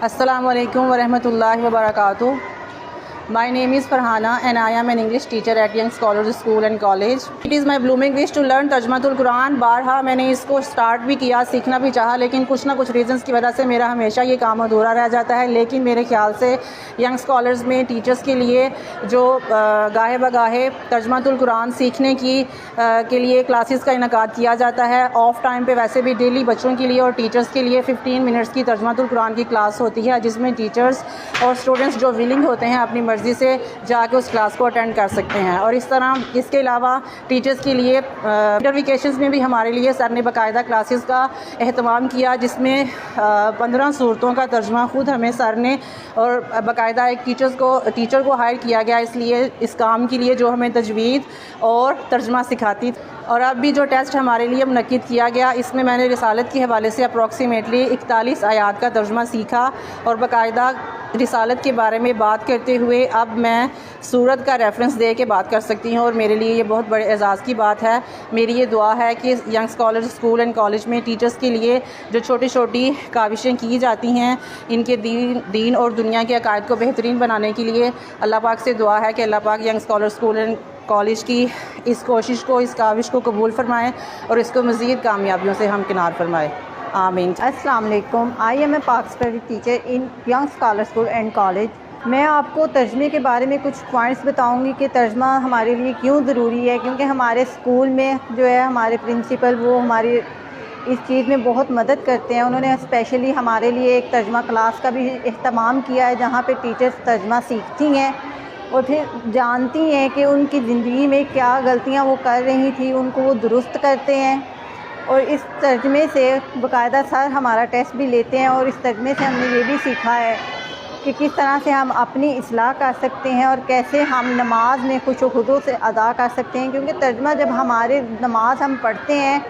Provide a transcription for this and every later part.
Assalamu alaikum wa rahmatullahi wa barakatuh. My name is Farhana and I am an English teacher at Young Scholars School and College. It is my blooming wish to learn तर्जमातुल Quran. बारहा मैंने इसको start भी किया, सीखना भी चाहा, लेकिन कुछ ना कुछ रीज़न्स की वजह से मेरा हमेशा ये काम अधूरा रह जाता है. लेकिन मेरे ख्याल से यंग स्कॉलर्स में टीचर्स के लिए जो गाहे बगाहे तर्जमातुल कुरान सीखने के लिए क्लासेस का इनकाद किया जाता है. ऑफ टाइम पे वैसे भी डेली बच्चों के लिए और टीचर्स के लिए 15 मिनट्स की तर्जमातुल कुरान की क्लास होती है, जिसमें टीचर्स और स्टूडेंट्स जो विलिंग होते हैं अपनी मर्ज़ी से जाके उस क्लास को अटेंड कर सकते हैं. और इस तरह इसके अलावा टीचर्स के लिए विंटर वेकेशंस में भी हमारे लिए सर ने बाकायदा क्लासेस का एहतमाम किया, जिसमें 15 सूरतों का तर्जमा ख़ुद हमें सर ने और बाकायदा एक टीचर को हायर किया गया इसलिए इस काम के लिए जो हमें तजवीद और तर्जमा सिखाती. और अब भी जो टेस्ट हमारे लिए मुनक्किद किया गया, इसमें मैंने रिसालत के हवाले से अप्रॉक्सीमेटली 41 आयात का तर्जमा सीखा और बाकायदा रिसालत के बारे में बात करते हुए अब मैं सूरत का रेफरेंस दे के बात कर सकती हूँ और मेरे लिए ये बहुत बड़े एजाज़ की बात है. मेरी ये दुआ है कि young scholars school and college में टीचर्स के लिए जो छोटी छोटी काविशें की जाती हैं, इनके दीन और दुनिया के अकायद को बेहतरीन बनाने के लिए अल्लाह पाक से दुआ है कि अल्लाह पाक young scholars school and college की इस कोशिश को, इस काविश को कबूल फरमाएँ और इसको मज़ीद कामयाबियों से हमकिनार फरमाए. आमीन. अस्सलाम वालेकुम. I am a Pakistani teacher in Young Scholar School and College. मैं आपको तर्जमे के बारे में कुछ पॉइंट्स बताऊंगी कि तर्जमा हमारे लिए क्यों ज़रूरी है, क्योंकि हमारे स्कूल में जो है हमारे प्रिंसिपल वो हमारी इस चीज़ में बहुत मदद करते हैं. उन्होंने स्पेशली हमारे लिए एक तर्जमा क्लास का भी एहतमाम किया है, जहाँ पे टीचर्स तर्जमा सीखती हैं और फिर जानती हैं कि उनकी ज़िंदगी में क्या गलतियाँ वो कर रही थी, उनको वो दुरुस्त करते हैं. और इस तर्जमे से बाकायदा सर हमारा टेस्ट भी लेते हैं और इस तर्जमे से हमने ये भी सीखा है कि किस तरह से हम अपनी इस्लाह कर सकते हैं और कैसे हम नमाज में खुशो खुदो से अदा कर सकते हैं. क्योंकि तर्जमा जब हमारे नमाज हम पढ़ते हैं,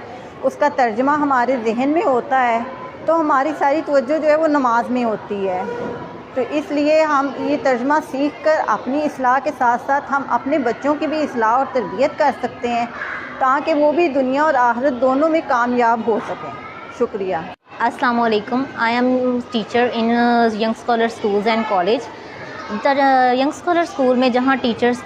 उसका तर्जमा हमारे जहन में होता है, तो हमारी सारी तवज्जो जो है वो नमाज में होती है. तो इसलिए हम ये तर्जमा सीख कर अपनी इस्लाह के साथ साथ हम अपने बच्चों की भी इस्लाह और तरबियत कर सकते हैं, ताकि वो भी दुनिया और आखिरत दोनों में कामयाब हो सकें. शुक्रिया. अस्सलाम वालेकुम. I am teacher in Young scholar schools and college. Young Scholar school में जहाँ टीचर्स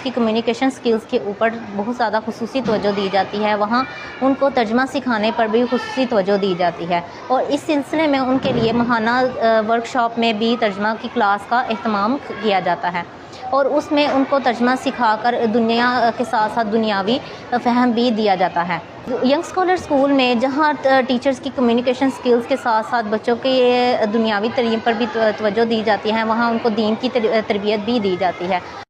की कम्युनिकेशन स्किल्स के ऊपर बहुत ज़्यादा खुसूसी तवज्जो दी जाती है, वहाँ उनको तर्जमा सिखाने पर भी खुसूसी तवज्जो दी जाती है. और इस सिलसिले में उनके लिए माहाना वर्कशॉप में भी तर्जमा की क्लास का एहतमाम किया जाता है और उसमें उनको तर्जमा सिखाकर दुनिया के साथ साथ दुनियावी फ़हम भी दिया जाता है. यंग स्कॉलर स्कूल में जहाँ टीचर्स की कम्युनिकेशन स्किल्स के साथ साथ बच्चों के दुनियावी तरीक़ पर भी तवज्जो दी जाती है, वहाँ उनको दीन की तरबियत भी दी जाती है.